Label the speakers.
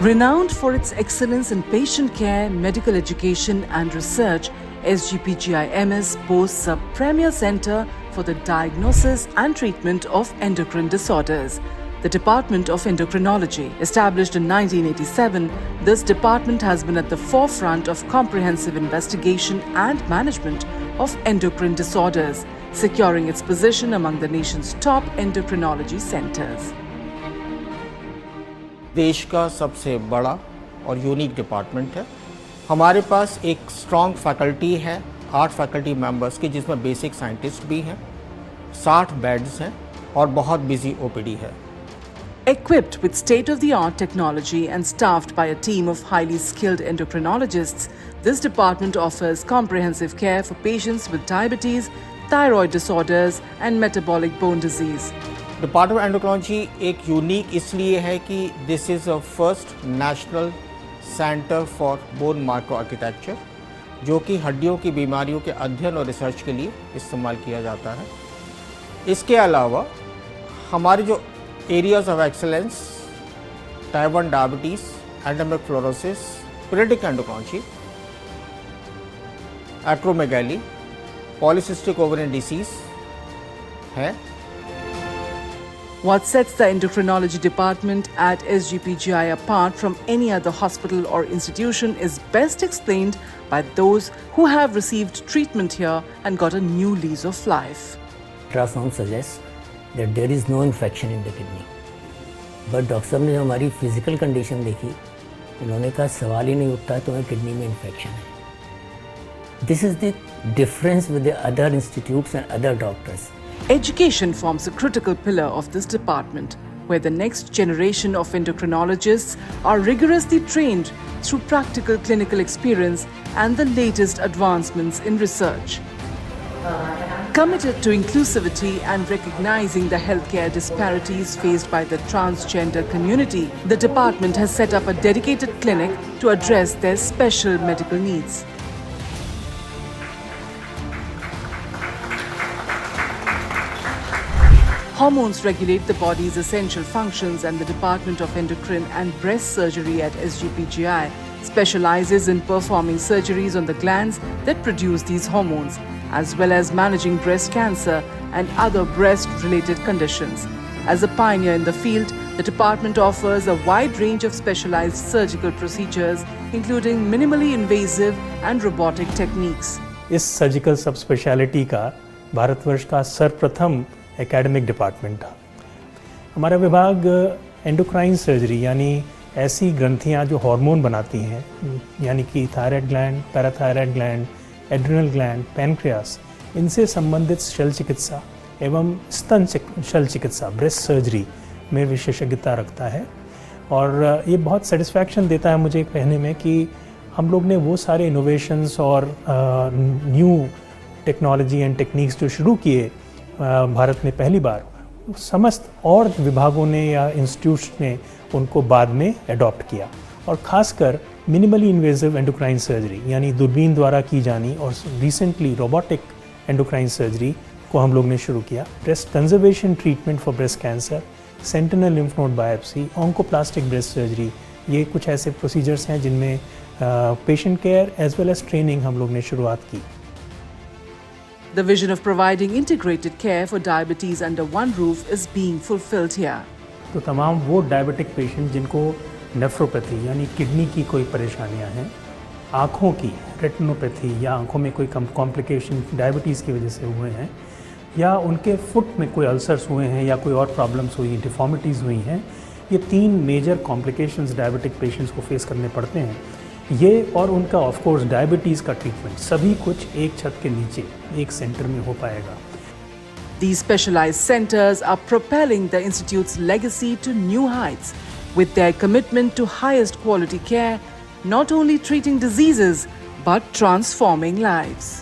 Speaker 1: Renowned for its excellence in patient care, medical education and research, SGPGI-MS boasts a premier center for the diagnosis and treatment of endocrine disorders. The Department of Endocrinology. Established in 1987, this department has been at the forefront of comprehensive investigation and management of endocrine disorders, securing its position among the nation's top endocrinology centers.
Speaker 2: देश का सबसे बड़ा और unique department है। हमारे पास एक strong faculty है 8 faculty members की, जिसमें बेसिक साइंटिस्ट भी हैं, 60 बेड्स हैं और बहुत बिजी ओपीडी है।
Speaker 1: Equipped with state-of-the-art technology and staffed by a team of highly skilled endocrinologists, this department offers comprehensive care for patients with diabetes, thyroid disorders and metabolic bone disease.
Speaker 2: Department of endocrinology एक unique इसलिए है कि this is a first national centre for bone मार्को architecture, जो कि हड्डियों की बीमारियों के अध्ययन और रिसर्च के लिए इस्तेमाल किया जाता है। इसके अलावा हमारे जो areas of excellence type 1 diabetes, endemic fluorosis, paediatric endocrinology, acromegaly, polycystic ovarian disease है।
Speaker 1: What sets the endocrinology department at SGPGI apart from any other hospital or institution is best explained by those who have received treatment here and got a new lease of life.
Speaker 3: Ultrasound suggests that there is no infection in the kidney. But doctor साहब ने हमारी physical condition देखी, उन्होंने कहा सवाल ही नहीं उठता तुम्हें किडनी में इन्फेक्शन है। This is the difference with the other institutes and other doctors.
Speaker 1: Education forms a critical pillar of this department, where the next generation of endocrinologists are rigorously trained through practical clinical experience and the latest advancements in research. Committed to inclusivity and recognizing the healthcare disparities faced by the transgender community, the department has set up a dedicated clinic to address their special medical needs. Hormones regulate the body's essential functions, and the Department of Endocrine and Breast Surgery at SGPGI specializes in performing surgeries on the glands that produce these hormones, as well as managing breast cancer and other breast-related conditions. As a pioneer in the field, the department offers a wide range of specialized surgical procedures, including minimally invasive and robotic techniques.
Speaker 4: इस surgical सब speciality का भारतवर्ष का सर्वप्रथम academic department था। हमारा विभाग endocrine surgery यानी ऐसी ग्रंथियां जो हार्मोन बनाती हैं, यानी कि thyroid gland, parathyroid gland, adrenal gland, pancreas, इनसे संबंधित शल्य चिकित्सा एवं स्तन शल्य चिकित्सा, ब्रेस्ट सर्जरी में विशेषज्ञता रखता है। और ये बहुत सेटिस्फैक्शन देता है मुझे कहने में कि हम लोग ने वो सारे इनोवेशंस और न्यू टेक्नोलॉजी एंड टेक्निक्स जो शुरू किए भारत में पहली बार, समस्त और विभागों ने या इंस्टीट्यूट्स ने उनको बाद में अडॉप्ट किया। और ख़ासकर मिनिमली इन्वेजिव एंडोक्राइन सर्जरी यानी दूरबीन द्वारा की जानी और रिसेंटली रोबोटिक एंडोक्राइन सर्जरी को हम लोग ने शुरू किया। Breast conservation treatment for breast cancer, sentinel lymph node biopsy, oncoplastic breast surgery, ये कुछ ऐसे प्रोसीजर्स हैं जिनमें patient care as well as training हम लोग ने शुरुआत की।
Speaker 1: The vision of providing integrated care for diabetes under one roof is being fulfilled here.
Speaker 4: तो तमाम वो डायबिटिक पेशेंट जिनको नेफ्रोपैथी यानी किडनी की कोई परेशानियां हैं, आँखों की रेटिनोपैथी या आँखों में कोई कॉम्प्लिकेशन डायबिटीज़ की वजह से हुए हैं, या उनके फुट में कोई अल्सर्स हुए हैं या कोई और प्रॉब्लम्स हुई, डिफॉर्मिटीज़ हुई हैं, ये 3 मेजर कॉम्प्लिकेशंस डायबिटिक पेशेंट्स को फेस करने पड़ते हैं। ये और उनका ऑफ कोर्स डायबिटीज़ का ट्रीटमेंट सभी कुछ एक छत के नीचे एक सेंटर में हो पाएगा।
Speaker 1: These specialized centers are propelling the institute's legacy to new heights with their commitment to highest quality care, not only treating diseases but transforming lives.